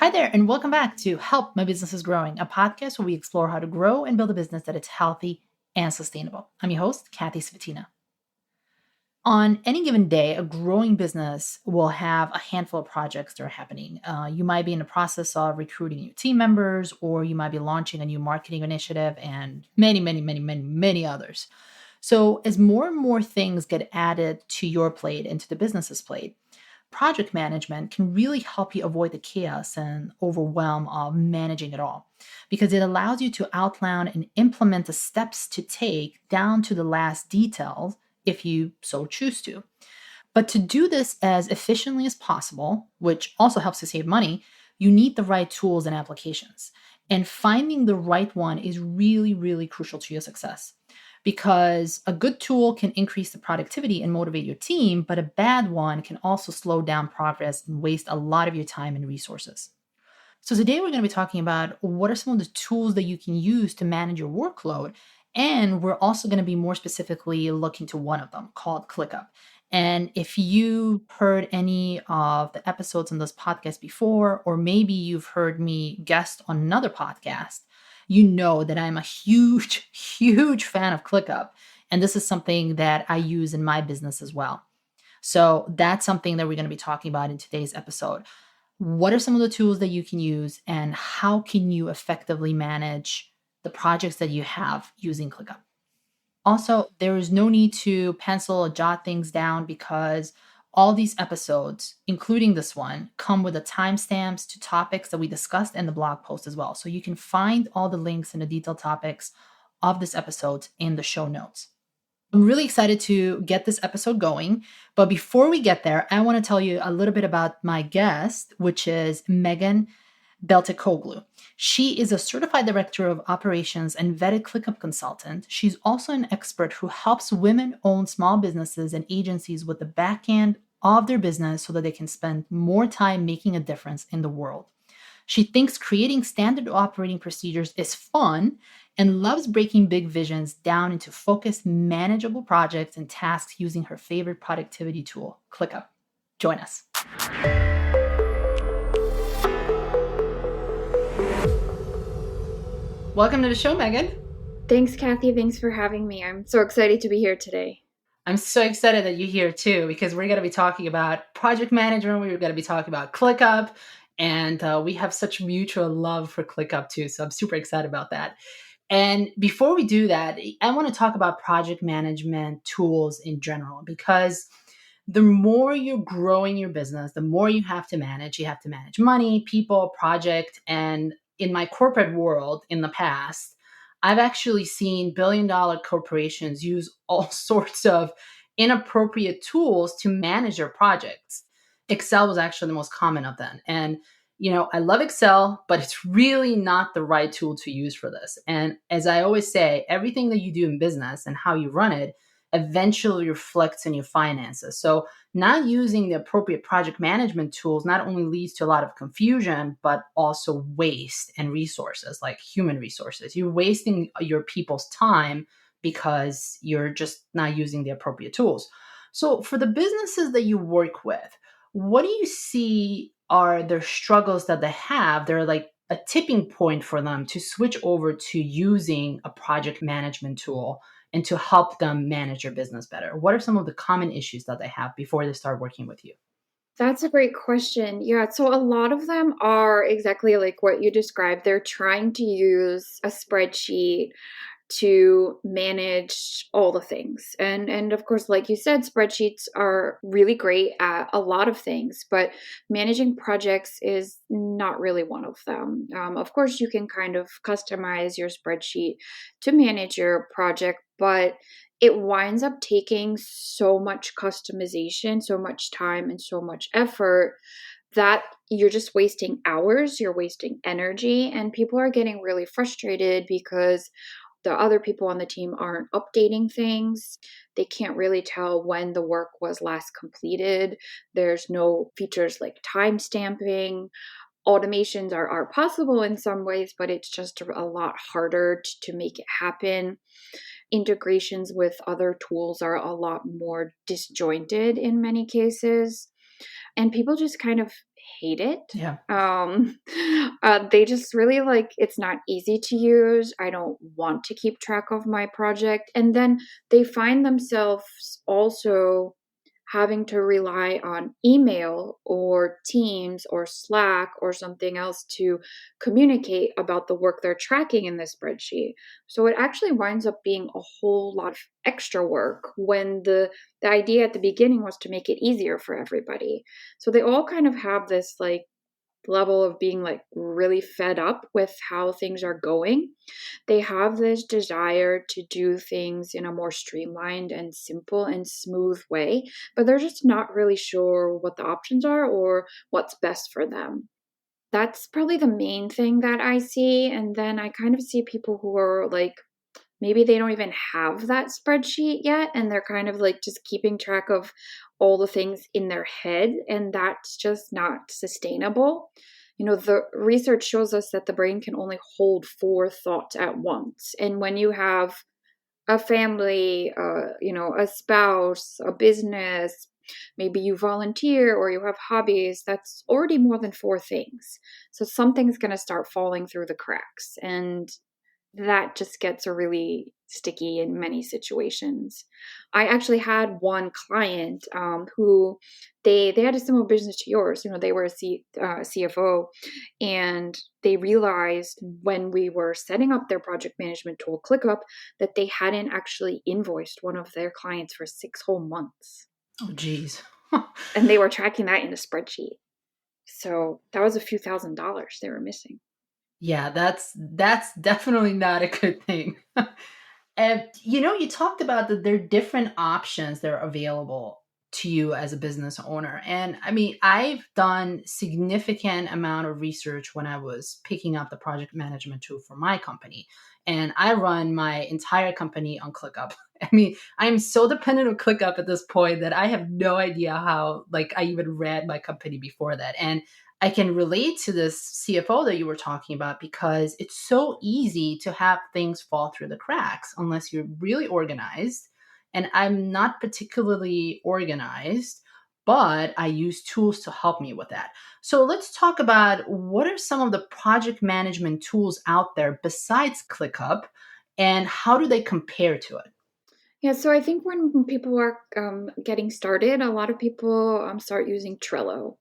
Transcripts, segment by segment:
Hi there, and welcome back to Help My Business is Growing, a podcast where we explore how to grow and build a business that is healthy and sustainable. I'm your host, Kathy Svatina. On any given day, a growing business will have a handful of projects that are happening. You might be in the process of recruiting new team members, or you might be launching a new marketing initiative, and many others. So, as more and more things get added to your plate and to the business's plate, project management can really help you avoid the chaos and overwhelm of managing it all because it allows you to outline and implement the steps to take down to the last details if you so choose to. But to do this as efficiently as possible, which also helps to save money, you need the right tools and applications. And finding the right one is really crucial to your success because a good tool can increase the productivity and motivate your team, but a bad one can also slow down progress and waste a lot of your time and resources. So today we're going to be talking about what are some of the tools that you can use to manage your workload. And we're also going to be more specifically looking to one of them called ClickUp. And if you heard any of the episodes on this podcast before, or maybe you've heard me guest on another podcast, you know that I'm a huge fan of ClickUp. And this is something that I use in my business as well. So that's something that we're going to be talking about in today's episode. What are some of the tools that you can use, and how can you effectively manage the projects that you have using ClickUp? Also, there is no need to pencil or jot things down because all these episodes, including this one, come with the timestamps to topics that we discussed in the blog post as well. So you can find all the links and the detailed topics of this episode in the show notes. I'm really excited to get this episode going. But before we get there, I want to tell you a little bit about my guest, which is Meagan Beltekoglu. She is a certified director of operations and vetted ClickUp consultant. She's also an expert who helps women-owned small businesses and agencies with the back end of their business so that they can spend more time making a difference in the world. She thinks creating standard operating procedures is fun and loves breaking big visions down into focused, manageable projects and tasks using her favorite productivity tool, ClickUp. Join us. Welcome to the show, Meagan. Thanks, Kathy. Thanks for having me. I'm so excited to be here today. I'm so excited that you're here too, because we're going to be talking about project management. We're going to be talking about ClickUp, and we have such mutual love for ClickUp too. So I'm super excited about that. And before we do that, I want to talk about project management tools in general, because the more you're growing your business, the more you have to manage. You have to manage money, people, project. And in my corporate world in the past, I've actually seen billion-dollar corporations use all sorts of inappropriate tools to manage their projects. Excel was actually the most common of them. And I love Excel, but it's really not the right tool to use for this. And as I always say, everything that you do in business and how you run it eventually reflects in your finances. So not using the appropriate project management tools not only leads to a lot of confusion, but also waste and resources, like human resources. You're wasting your people's time because you're just not using the appropriate tools. So for the businesses that you work with, what do you see are their struggles that they have? They're like a tipping point for them to switch over to using a project management tool and to help them manage your business better. What are some of the common issues that they have before they start working with you? That's a great question. Yeah, so a lot of them are exactly like what you described. They're trying to use a spreadsheet to manage all the things. And of course, like you said, spreadsheets are really great at a lot of things, but managing projects is not really one of them. Of course, you can kind of customize your spreadsheet to manage your project, but it winds up taking so much customization, so much time, and so much effort that you're just wasting hours, you're wasting energy, and people are getting really frustrated because the other people on the team aren't updating things. They can't really tell when the work was last completed. There's no features like time stamping. Automations are possible in some ways, but it's just a lot harder to make it happen. Integrations with other tools are a lot more disjointed in many cases. and people just kind of hate it. Yeah. They just really like, it's not easy to use. I don't want to keep track of my project. And then they find themselves also having to rely on email or Teams or Slack or something else to communicate about the work they're tracking in the spreadsheet. So it actually winds up being a whole lot of extra work when the idea at the beginning was to make it easier for everybody. So they all kind of have this like level of being like really fed up with how things are going. They have this desire to do things in a more streamlined and simple and smooth way, but they're just not really sure what the options are or what's best for them. That's probably the main thing that I see. And then I kind of see people who are like, maybe they don't even have that spreadsheet yet, and they're kind of like just keeping track of all the things in their head, and that's just not sustainable. The research shows us that the brain can only hold 4 thoughts at once. And when you have a family, a spouse, a business, maybe you volunteer or you have hobbies, that's already more than 4 things. So something's going to start falling through the cracks. And that just gets really sticky in many situations. I actually had one client who they had a similar business to yours. They were a CFO, and they realized when we were setting up their project management tool, ClickUp, that they hadn't actually invoiced one of their clients for 6 whole months. Oh, geez. And they were tracking that in a spreadsheet. So that was a few $1,000s they were missing. Yeah, that's definitely not a good thing. And you talked about that there are different options that are available to you as a business owner. And I mean, I've done significant amount of research when I was picking up the project management tool for my company. And I run my entire company on ClickUp. I mean, I'm so dependent on ClickUp at this point that I have no idea how like I even ran my company before that. And I can relate to this CFO that you were talking about because it's so easy to have things fall through the cracks unless you're really organized. And I'm not particularly organized, but I use tools to help me with that. So let's talk about what are some of the project management tools out there besides ClickUp and how do they compare to it? Yeah, so I think when people are getting started, a lot of people start using Trello.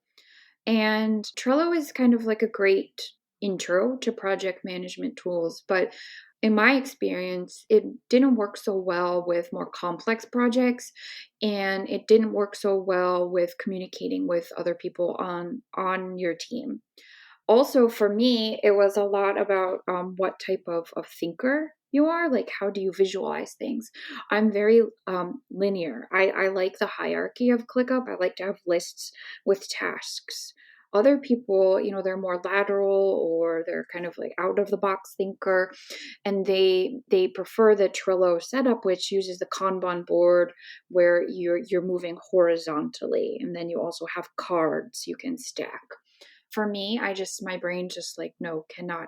And Trello is kind of like a great intro to project management tools. But in my experience, it didn't work so well with more complex projects. And it didn't work so well with communicating with other people on your team. Also, for me, it was a lot about what type of thinker you are. Like, how do you visualize things? I'm very linear. I like the hierarchy of ClickUp. I like to have lists with tasks. Other people, they're more lateral or they're kind of like out of the box thinker, and they prefer the Trello setup, which uses the Kanban board where you're moving horizontally, and then you also have cards you can stack. For me, my brain just like, no, cannot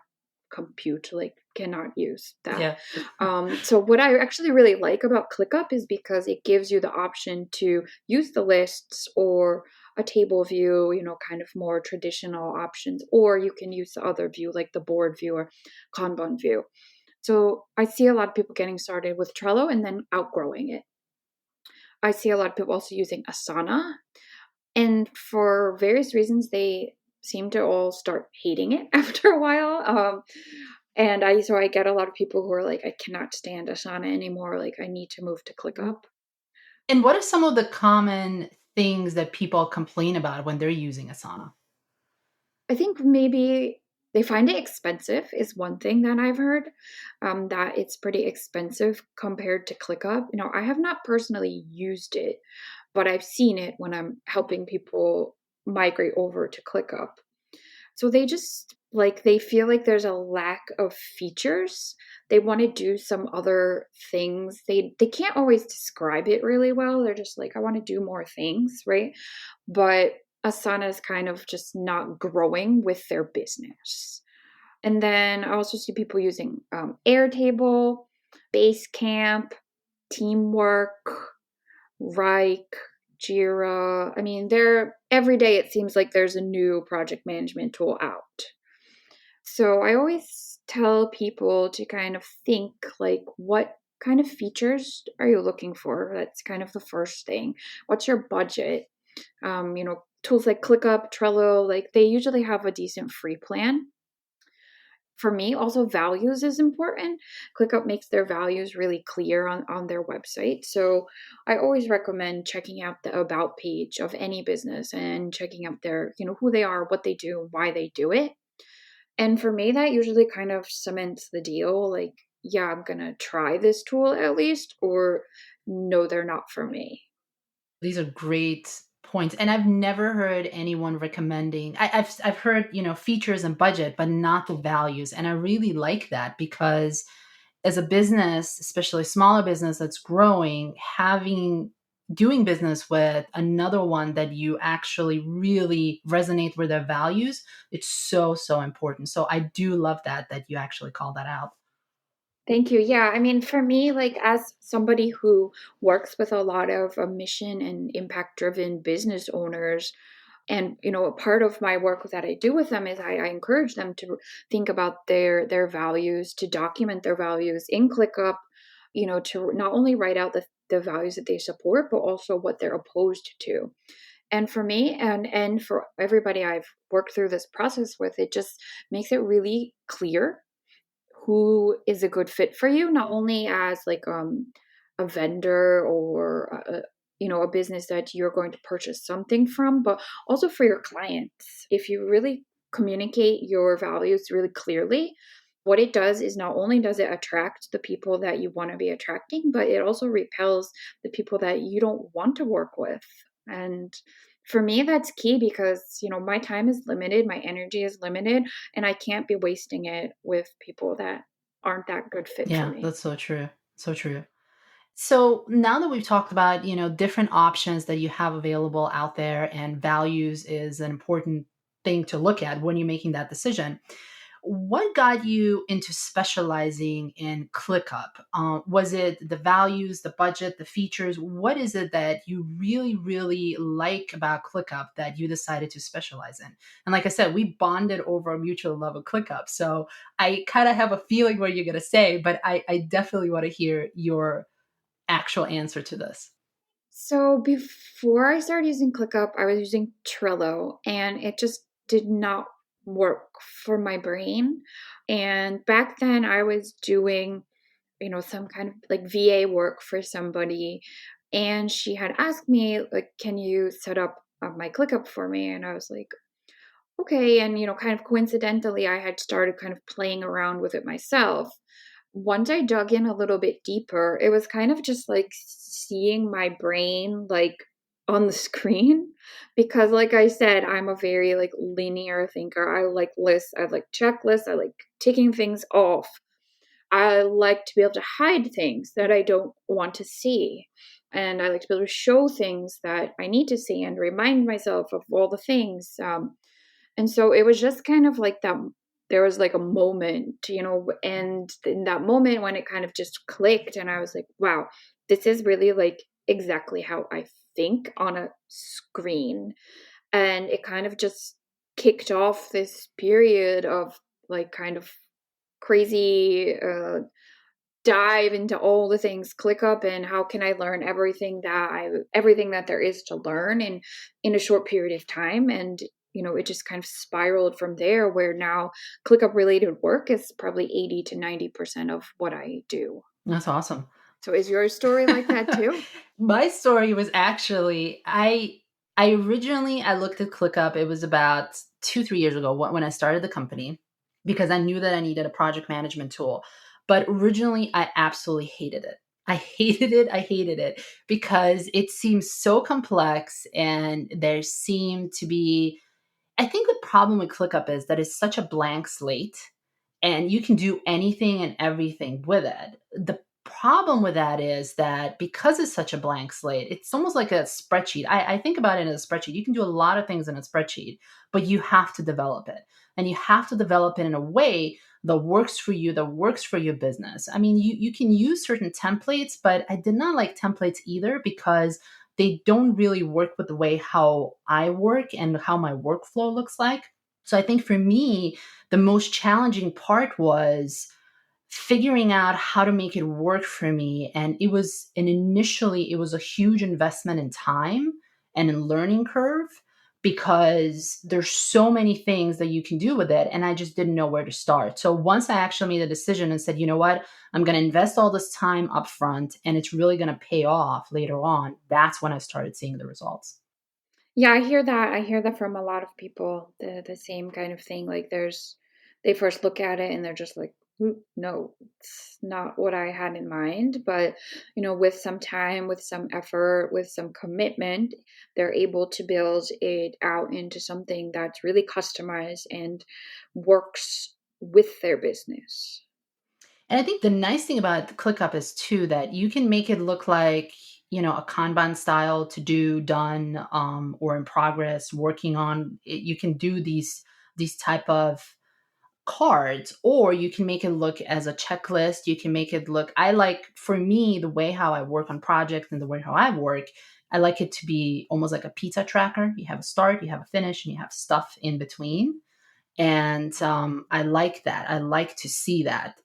compute, like cannot use that. Yeah. So what I actually really like about ClickUp is because it gives you the option to use the lists or a table view, kind of more traditional options, or you can use the other view like the board view or Kanban view. So I see a lot of people getting started with Trello and then outgrowing it. I see a lot of people also using Asana, and for various reasons, they seem to all start hating it after a while. So I get a lot of people who are like, I cannot stand Asana anymore. Like, I need to move to ClickUp. And what are some of the common things that people complain about when they're using Asana? I think maybe they find it expensive is one thing that I've heard, that it's pretty expensive compared to ClickUp. I have not personally used it, but I've seen it when I'm helping people migrate over to ClickUp. So they feel like there's a lack of features. They want to do some other things. They can't always describe it really well. They're just like, I want to do more things, right? But Asana is kind of just not growing with their business. And then I also see people using Airtable, Basecamp, Teamwork, Rike. Jira. I mean, every day it seems like there's a new project management tool out. So I always tell people to kind of think like, what kind of features are you looking for? That's kind of the first thing. What's your budget? Tools like ClickUp, Trello, like they usually have a decent free plan. For me, also values is important. ClickUp makes their values really clear on their website. So I always recommend checking out the about page of any business and checking out their, who they are, what they do, why they do it. And for me, that usually kind of cements the deal. Like, yeah, I'm going to try this tool at least, or no, they're not for me. These are great points. And I've never heard anyone recommending, I've heard, features and budget, but not the values. And I really like that because as a business, especially a smaller business that's growing, doing business with another one that you actually really resonate with their values, it's so, so important. So I do love that you actually call that out. Thank you. Yeah, I mean, for me, like as somebody who works with a lot of mission and impact driven business owners, and a part of my work that I do with them is I encourage them to think about their values, to document their values in ClickUp, to not only write out the values that they support, but also what they're opposed to. And for me and for everybody I've worked through this process with, it just makes it really clear who is a good fit for you, not only as like a vendor or a business that you're going to purchase something from, but also for your clients. If you really communicate your values really clearly, what it does is not only does it attract the people that you want to be attracting, but it also repels the people that you don't want to work with. And for me, that's key because, my time is limited, my energy is limited, and I can't be wasting it with people that aren't that good fit for Yeah, me. that's so true. So true. So now that we've talked about, different options that you have available out there and values is an important thing to look at when you're making that decision. What got you into specializing in ClickUp? Was it the values, the budget, the features? What is it that you really, really like about ClickUp that you decided to specialize in? And like I said, we bonded over a mutual love of ClickUp. So I kind of have a feeling what you're going to say, but I definitely want to hear your actual answer to this. So before I started using ClickUp, I was using Trello and it just did not work for my brain. And back then I was doing, some kind of like VA work for somebody. And she had asked me, like, can you set up my ClickUp for me? And I was like, okay. And, kind of coincidentally, I had started kind of playing around with it myself. Once I dug in a little bit deeper, it was kind of just like seeing my brain like on the screen because like I said, I'm a very like linear thinker. I like lists, I like checklists, I like ticking things off. I like to be able to hide things that I don't want to see. And I like to be able to show things that I need to see and remind myself of all the things. And so it was just kind of like that. There was like a moment, and in that moment when it kind of just clicked, and I was like, wow, this is really like exactly how I think on a screen. And it kind of just kicked off this period of like kind of crazy dive into all the things ClickUp and how can I learn everything that there is to learn in a short period of time. And it just kind of spiraled from there where now ClickUp related work is probably 80 to 90% of what I do. That's awesome. So is your story like that too? My story was actually I looked at ClickUp. It was about 2-3 years ago when I started the company because I knew that I needed a project management tool. But originally, I absolutely hated it. I hated it. I hated it because it seemed so complex, and there seemed to be. I think the problem with ClickUp is that it's such a blank slate and you can do anything and everything with it. The problem with that is that because it's such a blank slate, it's almost like a spreadsheet. I think about it as a spreadsheet. You can do a lot of things in a spreadsheet, but you have to develop it. And you have to develop it in a way that works for you, that works for your business. I mean, you can use certain templates, but I did not like templates either because they don't really work with the way how I work and how my workflow looks like. So I think for me, the most challenging part was figuring out how to make it work for me. And initially it was a huge investment in time and in learning curve, because there's so many things that you can do with it. And I just didn't know where to start. So once I actually made a decision and said, you know what, I'm going to invest all this time up front and it's really going to pay off later on, that's when I started seeing the results. Yeah, I hear that. I hear that from a lot of people. The same kind of thing. Like they first look at it and they're just like, No, it's not what I had in mind." But with some time, with some effort, with some commitment, they're able to build it out into something that's really customized and works with their business. And I think the nice thing about the ClickUp is too that you can make it look like, a Kanban style to do, done, or in progress, working on. You can do these type of cards, or you can make it look as a checklist. You can make it look. I like, for me, the way how I work on projects and the way how I work. I like it to be almost like a pizza tracker. You have a start, you have a finish, and you have stuff in between. And I like that. I like to see that.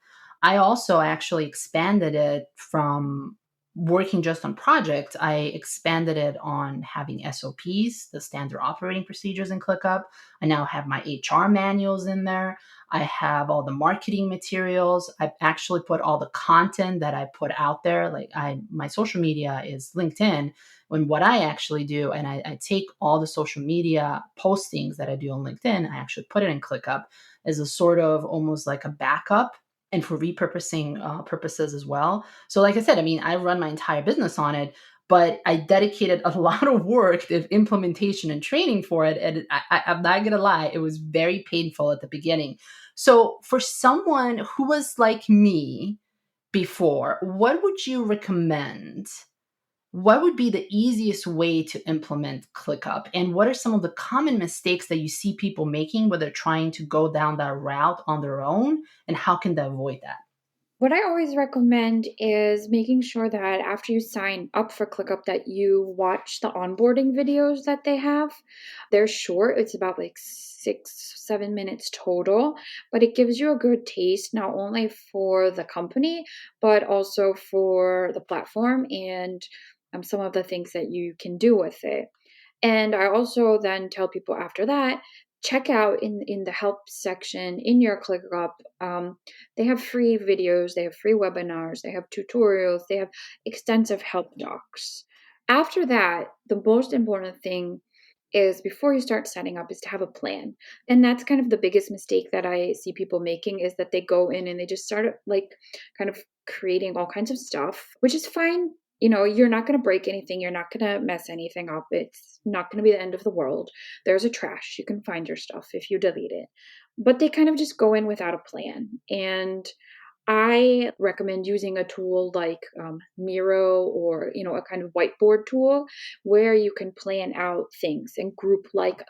I also actually expanded it from working just on projects. I expanded it on having SOPs, the standard operating procedures in ClickUp. I now have my HR manuals in there. I have all the marketing materials. I've actually put all the content that I put out there. Like my social media is LinkedIn. When what I actually do, and I take all the social media postings that I do on LinkedIn, I actually put it in ClickUp as a sort of almost like a backup and for repurposing purposes as well. So, like I said, I mean, I run my entire business on it, but I dedicated a lot of work to implementation and training for it. And I'm not going to lie, it was very painful at the beginning. So, for someone who was like me before, what would you recommend? What would be the easiest way to implement ClickUp? And what are some of the common mistakes that you see people making when they're trying to go down that route on their own? And how can they avoid that? What I always recommend is making sure that after you sign up for ClickUp that you watch the onboarding videos that they have. They're short. It's about like 6, 7 minutes total, but it gives you a good taste not only for the company, but also for the platform and some of the things that you can do with it. And I also then tell people after that, check out in the help section in your ClickUp. They have free videos, they have free webinars, they have tutorials, they have extensive help docs. After that, the most important thing is before you start setting up is to have a plan. And that's kind of the biggest mistake that I see people making is that they go in and they just start like kind of creating all kinds of stuff, which is fine. You're not going to break anything. You're not going to mess anything up. It's not going to be the end of the world. There's a trash. You can find your stuff if you delete it. But they kind of just go in without a plan. And I recommend using a tool like Miro or a kind of whiteboard tool where you can plan out things and group like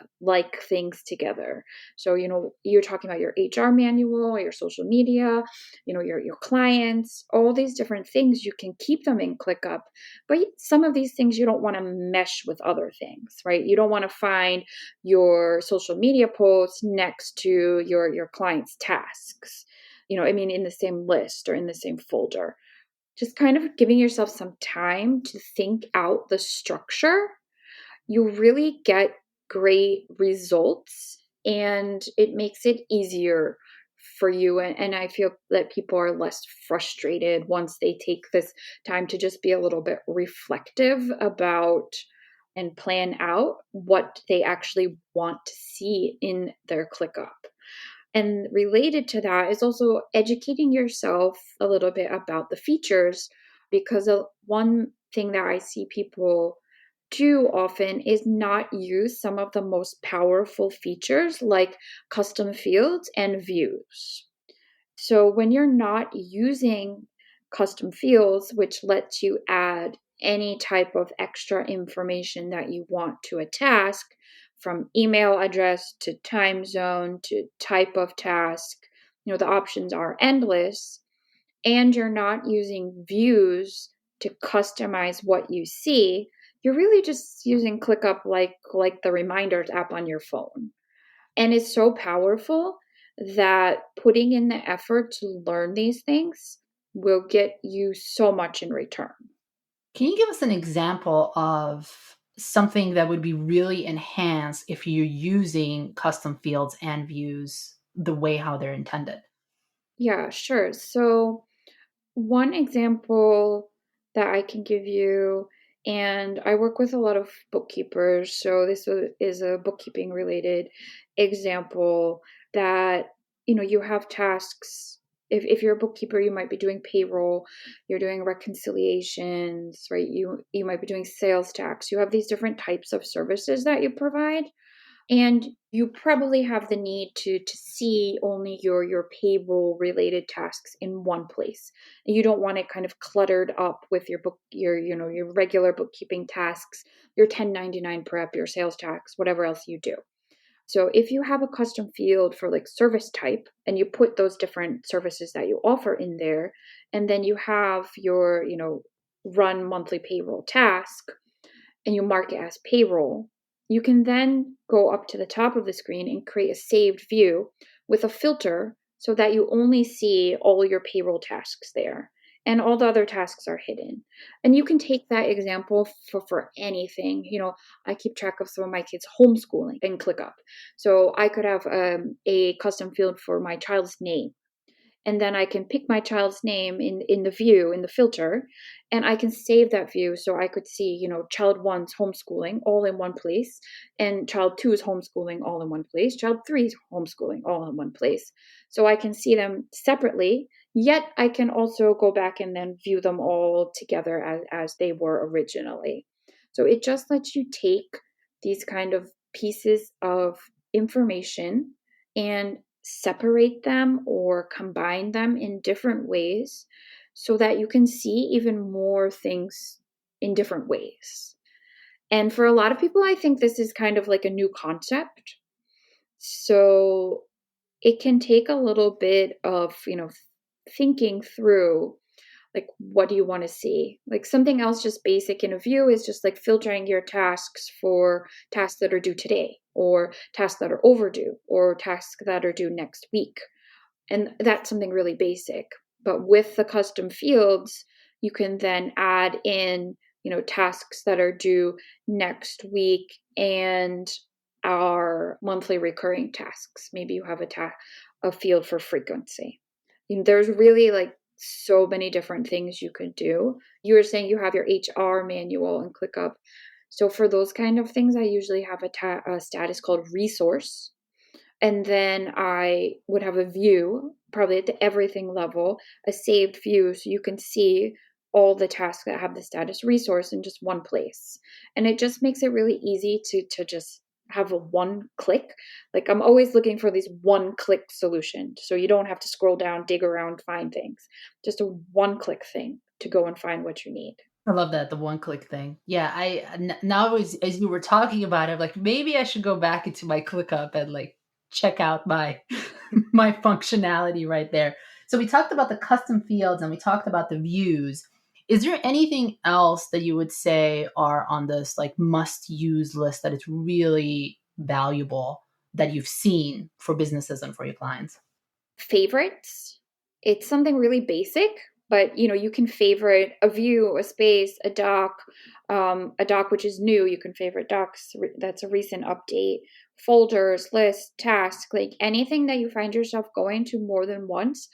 things together. So you're talking about your HR manual, your social media, your clients, all these different things. You can keep them in ClickUp, but some of these things you don't want to mesh with other things, right? You don't want to find your social media posts next to your clients' tasks. I mean, in the same list or in the same folder. Just kind of giving yourself some time to think out the structure, you really get great results and it makes it easier for you. And I feel that people are less frustrated once they take this time to just be a little bit reflective about and plan out what they actually want to see in their ClickUp. And related to that is also educating yourself a little bit about the features, because one thing that I see people do often is not use some of the most powerful features like custom fields and views. So when you're not using custom fields, which lets you add any type of extra information that you want to a task, from email address to time zone to type of task, the options are endless, and you're not using views to customize what you see, you're really just using ClickUp like the reminders app on your phone. And it's so powerful that putting in the effort to learn these things will get you so much in return. Can you give us an example of something that would be really enhanced if you're using custom fields and views the way how they're intended? Yeah, sure. So, one example that I can give you, and I work with a lot of bookkeepers, so is a bookkeeping related example that, you have tasks. If you're a bookkeeper, you might be doing payroll, you're doing reconciliations, right? You might be doing sales tax. You have these different types of services that you provide. And you probably have the need to see only your payroll related tasks in one place. You don't want it kind of cluttered up with your regular bookkeeping tasks, your 1099 prep, your sales tax, whatever else you do. So if you have a custom field for like service type and you put those different services that you offer in there, and then you have your, run monthly payroll task, and you mark it as payroll, you can then go up to the top of the screen and create a saved view with a filter so that you only see all your payroll tasks there and all the other tasks are hidden. And you can take that example for anything. I keep track of some of my kids' homeschooling in ClickUp. So I could have a custom field for my child's name, and then I can pick my child's name in the view, in the filter, and I can save that view so I could see, child one's homeschooling all in one place, and child two's homeschooling all in one place, child three's homeschooling all in one place. So I can see them separately, yet I can also go back and then view them all together as they were originally. So it just lets you take these kind of pieces of information and separate them or combine them in different ways so that you can see even more things in different ways. And for a lot of people, I think this is kind of like a new concept. So it can take a little bit of, thinking through, like, what do you want to see? Like, something else just basic in a view is just like filtering your tasks for tasks that are due today, or tasks that are overdue, or tasks that are due next week. And that's something really basic. But with the custom fields, you can then add in, tasks that are due next week and our monthly recurring tasks. Maybe you have a field for frequency. There's really like so many different things you could do. You were saying you have your HR manual and ClickUp. So for those kind of things, I usually have a status called resource. And then I would have a view, probably at the everything level, a saved view so you can see all the tasks that have the status resource in just one place. And it just makes it really easy to just have a one click. Like, I'm always looking for these one click solution. So you don't have to scroll down, dig around, find things. Just a one click thing to go and find what you need. I love that, the one click thing. Yeah, now as you were talking about it, like maybe I should go back into my ClickUp and like check out my my functionality right there. So we talked about the custom fields and we talked about the views. Is there anything else that you would say are on this like must use list that is really valuable that you've seen for businesses and for your clients? Favorites. It's something really basic, but you can favorite a view, a space, a doc which is new. You can favorite docs that's a recent update, folders, lists, tasks, like anything that you find yourself going to more than once.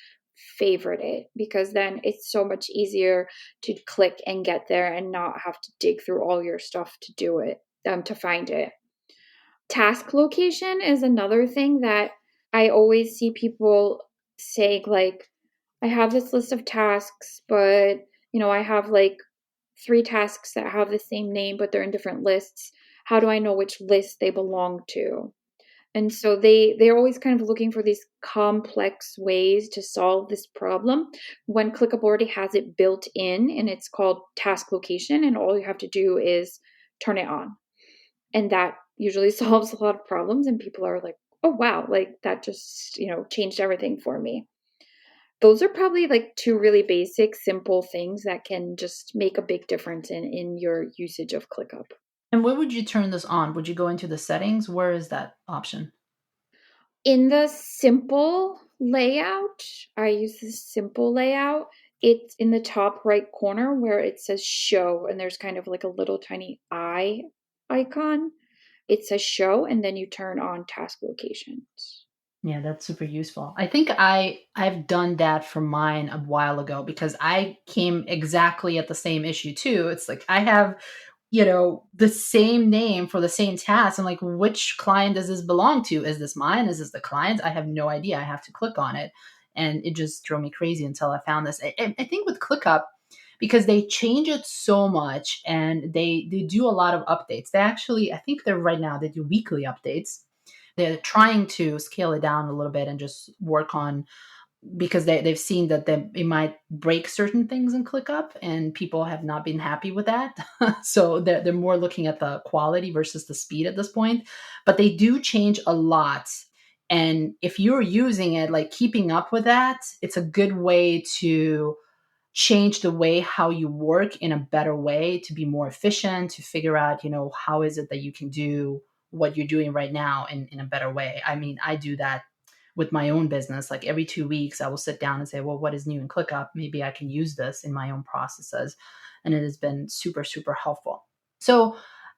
Favorite it, because then it's so much easier to click and get there and not have to dig through all your stuff to do it, to find it. Task location is another thing that I always see people say, like, I have this list of tasks, but I have like three tasks that have the same name, but they're in different lists. How do I know which list they belong to? And so they're always kind of looking for these complex ways to solve this problem when ClickUp already has it built in, and it's called task location, and all you have to do is turn it on. And that usually solves a lot of problems, and people are like, oh wow, like that just changed everything for me. Those are probably like two really basic, simple things that can just make a big difference in your usage of ClickUp. And where would you turn this on? Would you go into the settings? Where is that option? In the simple layout, I use this simple layout. It's in the top right corner where it says show, and there's kind of like a little tiny eye icon. It says show, and then you turn on task locations. Yeah, that's super useful. I think I've done that for mine a while ago because I came exactly at the same issue too. It's like I have, the same name for the same task. I'm like, which client does this belong to? Is this mine? Is this the client? I have no idea. I have to click on it. And it just drove me crazy until I found this. I think with ClickUp, because they change it so much and they do a lot of updates. They actually, I think they're right now, they do weekly updates. They're trying to scale it down a little bit and just work on, because they've seen that it might break certain things in ClickUp and people have not been happy with that. So they're more looking at the quality versus the speed at this point. But they do change a lot. And if you're using it, like keeping up with that, it's a good way to change the way how you work in a better way, to be more efficient, to figure out, how is it that you can do what you're doing right now in a better way. I mean, I do that with my own business. Like every 2 weeks, I will sit down and say, well, what is new in ClickUp? Maybe I can use this in my own processes. And it has been super, super helpful. So,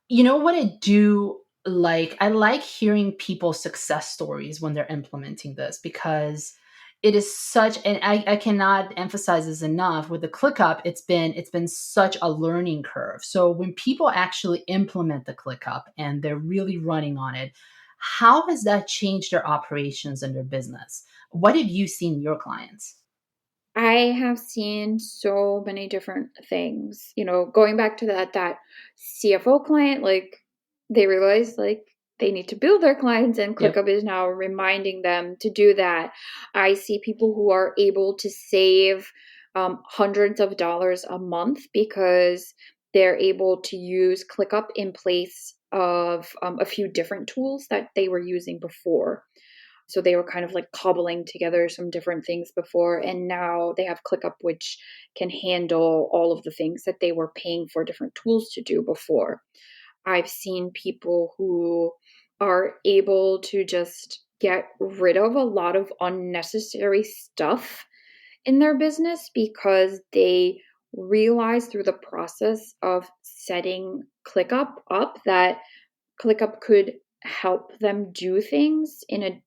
what I do like, I like hearing people's success stories when they're implementing this, because it is such, and I cannot emphasize this enough, with the ClickUp, it's been such a learning curve. So when people actually implement the ClickUp and they're really running on it, how has that changed their operations and their business? What have you seen in your clients? I have seen so many different things. Going back to that CFO client, like they realize like they need to build their clients, and Yep. ClickUp is now reminding them to do that. I see people who are able to save hundreds of dollars a month because they're able to use ClickUp in place of a few different tools that they were using before. So they were kind of like cobbling together some different things before, and now they have ClickUp, which can handle all of the things that they were paying for different tools to do before. I've seen people who are able to just get rid of a lot of unnecessary stuff in their business because they realize through the process of setting ClickUp up that ClickUp could help them do things in a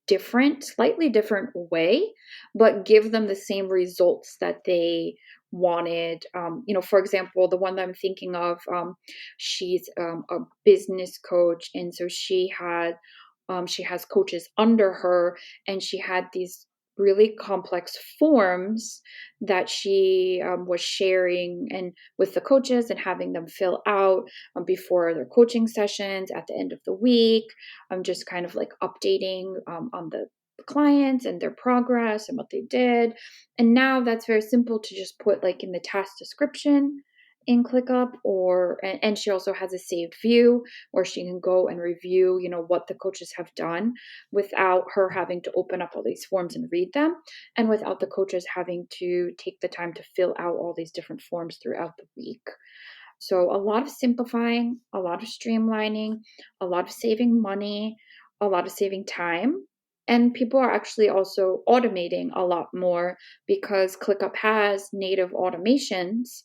slightly different way, but give them the same results that they wanted. For example, the one that I'm thinking of, she's a business coach, and so she has coaches under her, and she had these really complex forms that she was sharing and with the coaches and having them fill out before their coaching sessions at the end of the week. I'm just kind of like updating on the clients and their progress and what they did. And now that's very simple to just put like in the task description in ClickUp, and she also has a saved view where she can go and review, what the coaches have done without her having to open up all these forms and read them, and without the coaches having to take the time to fill out all these different forms throughout the week. So a lot of simplifying, a lot of streamlining, a lot of saving money, a lot of saving time. And people are actually also automating a lot more because ClickUp has native automations.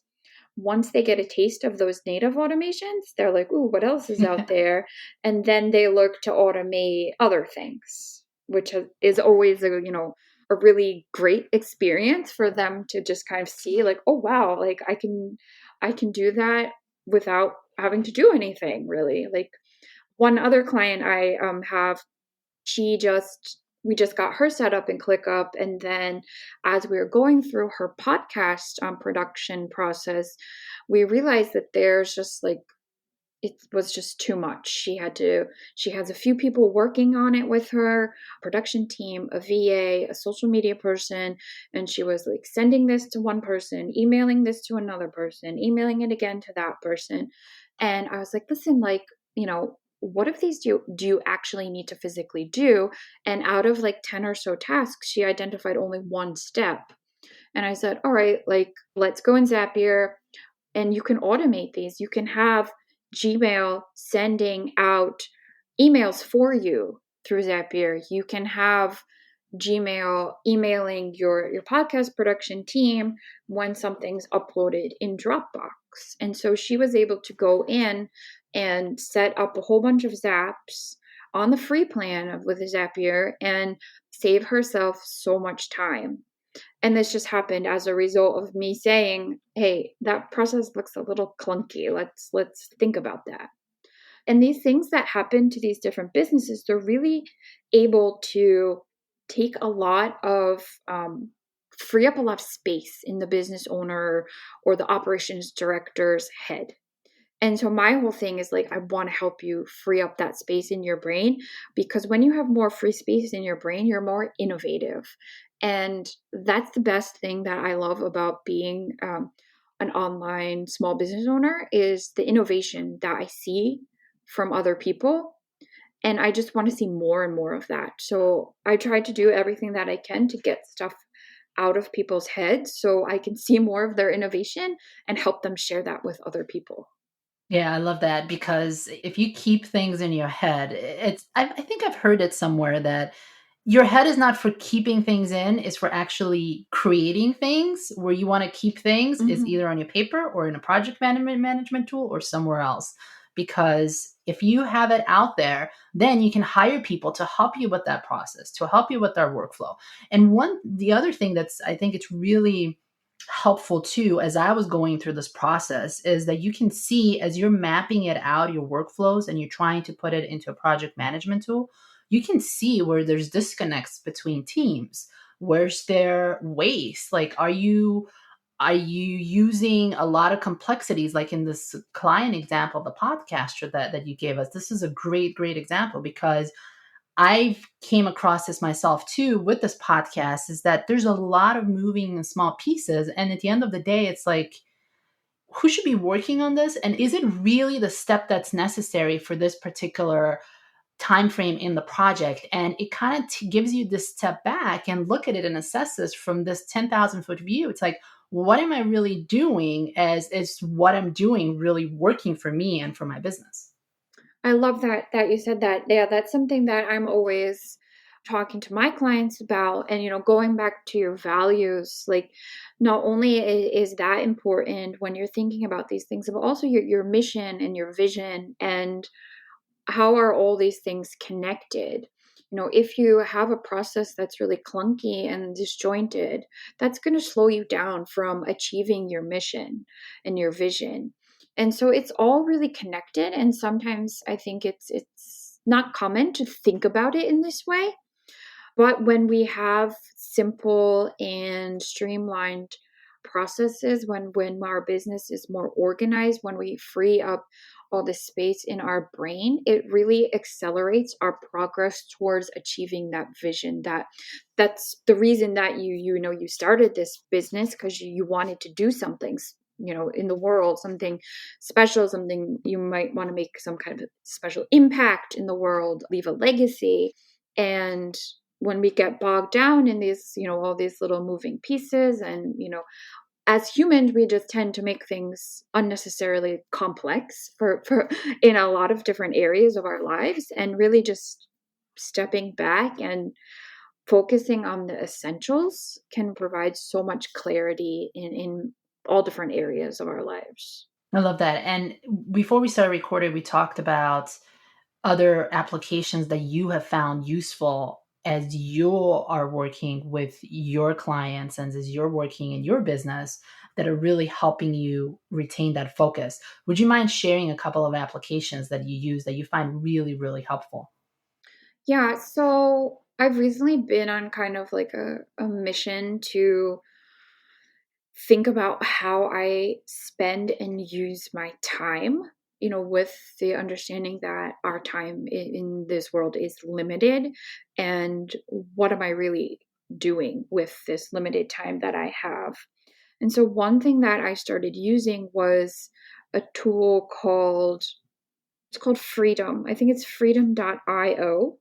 Once they get a taste of those native automations, they're like, ooh, what else is out there? And then they look to automate other things, which is always a really great experience for them to just kind of see like, oh wow, like I can do that without having to do anything really. Like one other client I have, we just got her set up in ClickUp, and then as we were going through her podcast production process, we realized that there's just like it was just too much. She has a few people working on it with her, production team, a VA, a social media person, and she was like sending this to one person, emailing this to another person, emailing it again to that person. And I was like, listen, like, what of these do you actually need to physically do? And out of like 10 or so tasks, she identified only one step. And I said, all right, like, let's go in Zapier and you can automate these. You can have Gmail sending out emails for you through Zapier. You can have Gmail emailing your podcast production team when something's uploaded in Dropbox. And so she was able to go in and set up a whole bunch of Zaps on the free plan with Zapier and save herself so much time. And this just happened as a result of me saying, hey, that process looks a little clunky. Let's think about that. And these things that happen to these different businesses, they're really able to take a lot of, free up a lot of space in the business owner or the operations director's head. And so my whole thing is like, I want to help you free up that space in your brain, because when you have more free space in your brain, you're more innovative. And that's the best thing that I love about being an online small business owner, is the innovation that I see from other people. And I just want to see more and more of that. So I try to do everything that I can to get stuff out of people's heads so I can see more of their innovation and help them share that with other people. Yeah, I love that, because if you keep things in your head, I think I've heard it somewhere that your head is not for keeping things in, it's for actually creating things. Where you want to keep things is Mm-hmm. either on your paper or in a project management tool or somewhere else. Because if you have it out there, then you can hire people to help you with that process, to help you with their workflow. And the other thing that's, I think it's really helpful too, as I was going through this process, is that you can see, as you're mapping it out, your workflows, and you're trying to put it into a project management tool, you can see where there's disconnects between teams. Where's there waste? Like, are you using a lot of complexities, like in this client example, the podcaster that you gave us? This is a great example, because I've came across this myself too with this podcast, is that there's a lot of moving and small pieces. And at the end of the day, it's like, who should be working on this? And is it really the step that's necessary for this particular time frame in the project? And it kind of gives you this step back and look at it and assess this from this 10,000-foot view. It's like, what am I really doing? Is what I'm doing really working for me and for my business? I love that you said that. Yeah, that's something that I'm always talking to my clients about. And going back to your values, like, not only is that important when you're thinking about these things, but also your mission and your vision, and how are all these things connected. If you have a process that's really clunky and disjointed, that's going to slow you down from achieving your mission and your vision. And so it's all really connected. And sometimes I think it's not common to think about it in this way. But when we have simple and streamlined processes, when our business is more organized, when we free up all the space in our brain, it really accelerates our progress towards achieving that vision. That's the reason that you started this business, because you wanted to do something in the world, something special, something you might want to make some kind of special impact in the world, leave a legacy. And when we get bogged down in these, all these little moving pieces, and, as humans, we just tend to make things unnecessarily complex for in a lot of different areas of our lives, and really just stepping back and focusing on the essentials can provide so much clarity in all different areas of our lives. I love that. And before we started recording, we talked about other applications that you have found useful as you are working with your clients and as you're working in your business, that are really helping you retain that focus. Would you mind sharing a couple of applications that you use that you find really helpful? Yeah, so I've recently been on kind of like a mission to think about how I spend and use my time, with the understanding that our time in this world is limited. And what am I really doing with this limited time that I have? And so, one thing that I started using was a tool called Freedom. I think it's freedom.io.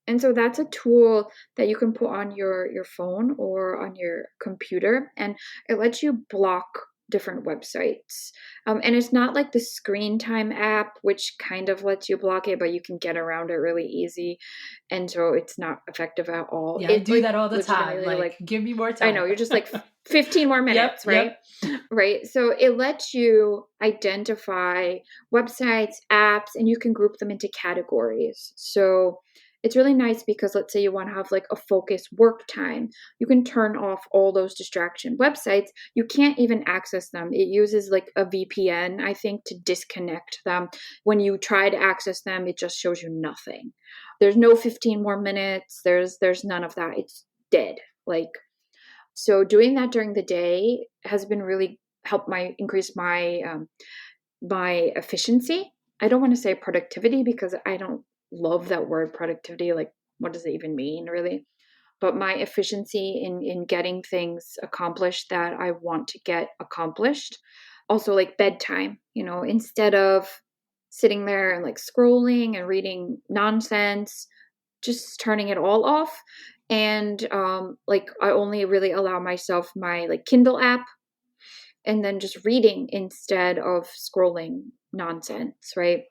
And so that's a tool that you can put on your phone or on your computer, and it lets you block different websites. And it's not like the screen time app, which kind of lets you block it, but you can get around it really easy. And so it's not effective at all. Yeah, I It do like that all the time. legitimately Like, like, give me more I know, time. you're just like 15 more Yep, minutes, right? yep. Right. So it lets you identify websites, apps, and you can group them into categories. So it's really nice because let's say you want to have like a focused work time. You can turn off all those distraction websites. You can't even access them. It uses like a VPN, I think, to disconnect them. When you try to access them, it just shows you nothing. There's no 15 more minutes. There's none of that. It's dead. Like, so doing that during the day has been really helped my increase my efficiency. I don't want to say productivity because I don't love that word productivity. Like, what does it even mean, really? But my efficiency in getting things accomplished that I want to get accomplished. Also, like bedtime, instead of sitting there and like scrolling and reading nonsense, just turning it all off. And like I only really allow myself my like Kindle app, and then just reading instead of scrolling nonsense, right?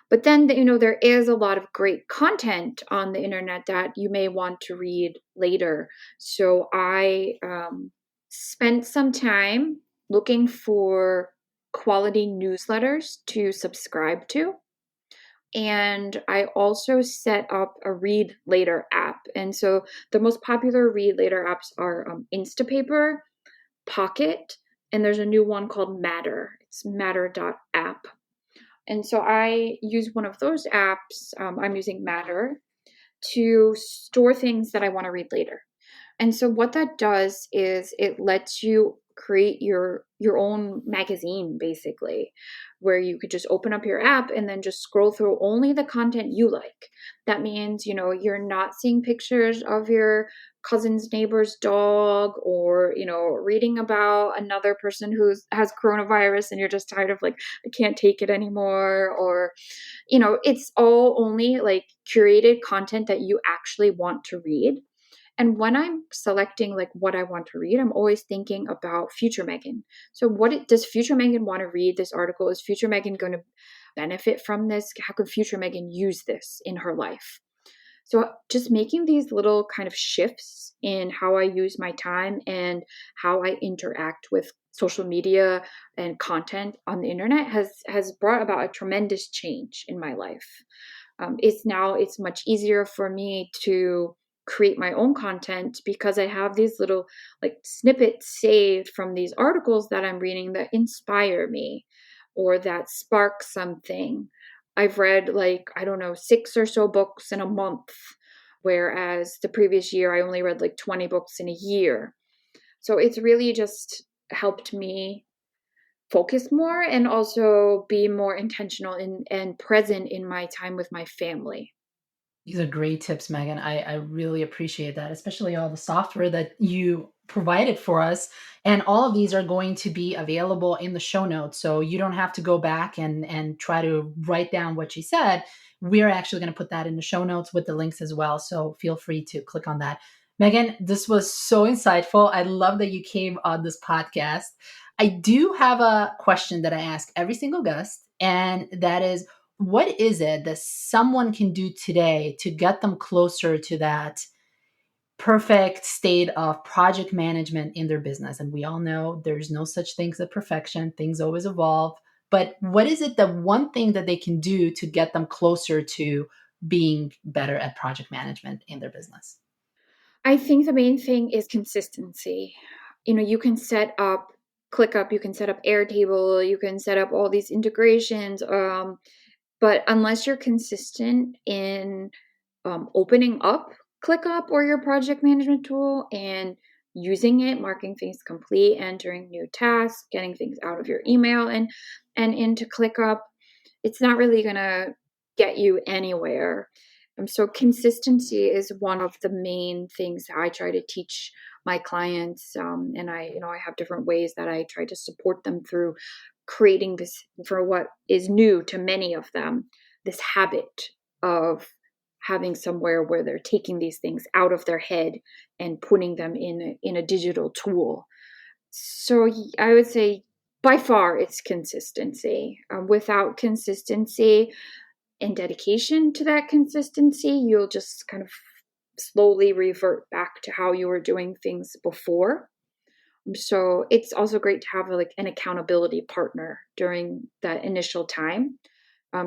But then, there is a lot of great content on the internet that you may want to read later. So I spent some time looking for quality newsletters to subscribe to. And I also set up a read later app. And so the most popular read later apps are Instapaper, Pocket, and there's a new one called Matter. It's matter.app. And so I use one of those apps. I'm using Matter to store things that I want to read later. And so what that does is it lets you create your own magazine, basically, where you could just open up your app and then just scroll through only the content you like. That means, you're not seeing pictures of your cousin's neighbor's dog, or, reading about another person who has coronavirus and you're just tired of like, I can't take it anymore. Or, it's all only like curated content that you actually want to read. And when I'm selecting like what I want to read, I'm always thinking about future Meagan. So does future Meagan want to read this article? Is future Meagan going to benefit from this? How could future Meagan use this in her life? So just making these little kind of shifts in how I use my time and how I interact with social media and content on the internet has brought about a tremendous change in my life. It's much easier for me to create my own content because I have these little like snippets saved from these articles that I'm reading that inspire me or that spark something. I've read like, I don't know, 6 or so books in a month, whereas the previous year I only read like 20 books in a year. So it's really just helped me focus more and also be more intentional and present in my time with my family. These are great tips, Meagan. I really appreciate that, especially all the software that you provided for us. And all of these are going to be available in the show notes. So you don't have to go back and try to write down what she said. We're actually going to put that in the show notes with the links as well. So feel free to click on that. Meagan, this was so insightful. I love that you came on this podcast. I do have a question that I ask every single guest, and that is, what is it that someone can do today to get them closer to that perfect state of project management in their business? And we all know there's no such thing as perfection, things always evolve. But what is it, the one thing that they can do to get them closer to being better at project management in their business? I think the main thing is consistency. You can set up ClickUp, you can set up Airtable, you can set up all these integrations. But unless you're consistent in opening up ClickUp or your project management tool and using it, marking things complete, entering new tasks, getting things out of your email and into ClickUp, it's not really going to get you anywhere. So consistency is one of the main things that I try to teach my clients, and I have different ways that I try to support them through creating this, for what is new to many of them, this habit of having somewhere where they're taking these things out of their head and putting them in a digital tool. So I would say by far it's consistency. Without consistency and dedication to that consistency, you'll just kind of slowly revert back to how you were doing things before. So it's also great to have like an accountability partner during that initial time,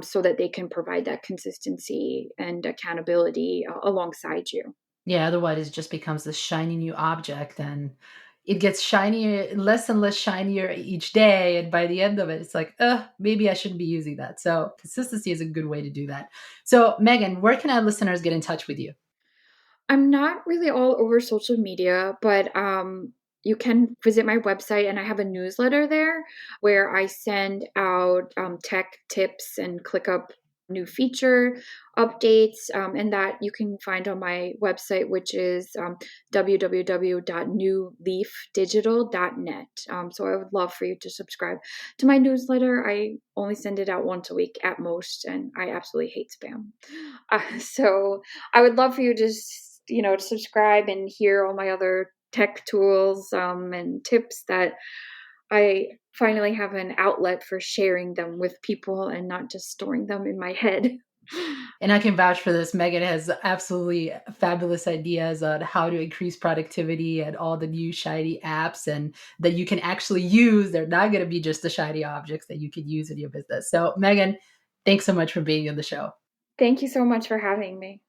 so that they can provide that consistency and accountability alongside you. Yeah, otherwise it just becomes this shiny new object and it gets shinier, less and less shinier each day. And by the end of it, it's like, maybe I shouldn't be using that. So consistency is a good way to do that. So Meagan, where can our listeners get in touch with you? I'm not really all over social media, but you can visit my website, and I have a newsletter there where I send out tech tips and ClickUp new feature updates, and that you can find on my website, which is www.newleafdigital.net. So I would love for you to subscribe to my newsletter. I only send it out once a week at most, and I absolutely hate spam. So I would love for you to to subscribe and hear all my other tech tools and tips, that I finally have an outlet for sharing them with people and not just storing them in my head. And I can vouch for this. Meagan has absolutely fabulous ideas on how to increase productivity and all the new shiny apps and that you can actually use. They're not going to be just the shiny objects that you can use in your business. So Meagan, thanks so much for being on the show. Thank you so much for having me.